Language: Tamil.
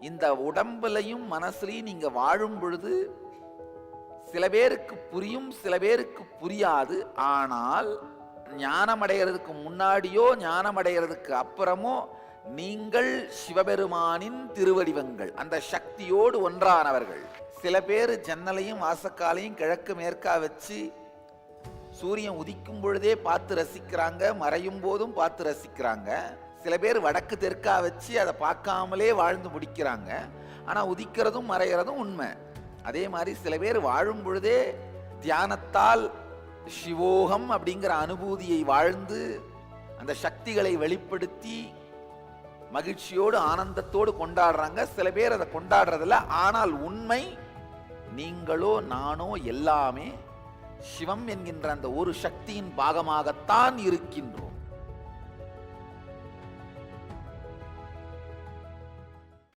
இந்த உடம்புலையும் மனசுலையும் நீங்க வாழும் பொழுது சில பேருக்கு புரியும், சில பேருக்கு புரியாது. ஆனால் ஞானம் அடைகிறதுக்கு முன்னாடியோ ஞானம் அடைகிறதுக்கு அப்புறமோ நீங்கள் சிவபெருமானின் திருவடிவங்கள், அந்த சக்தியோடு ஒன்றானவர்கள். சில பேர் ஜன்னலையும் வாசக்காலையும் கிழக்கு மேற்கா வச்சு சூரியன் உதிக்கும் பொழுதே பார்த்து ரசிக்கிறாங்க, மறையும் போதும் பார்த்து ரசிக்கிறாங்க. சில பேர் வடக்கு தெற்கா வச்சு அதை பார்க்காமலே வாழ்ந்து முடிக்கிறாங்க. ஆனால் உதிக்கிறதும் மறைகிறதும் உண்மை. அதே மாதிரி சில பேர் வாழும் பொழுதே தியானத்தால் சிவோகம் அப்படிங்கிற அனுபூதியை வாழ்ந்து அந்த சக்திகளை வெளிப்படுத்தி மகிழ்ச்சியோடு ஆனந்தத்தோடு கொண்டாடுறாங்க. சில பேர் அதை கொண்டாடுறதில்ல. ஆனால் உண்மை, நீங்களோ நானோ எல்லாமே சிவம் என்கின்ற அந்த ஒரு சக்தியின் பாகமாகத்தான் இருக்கின்றோம்.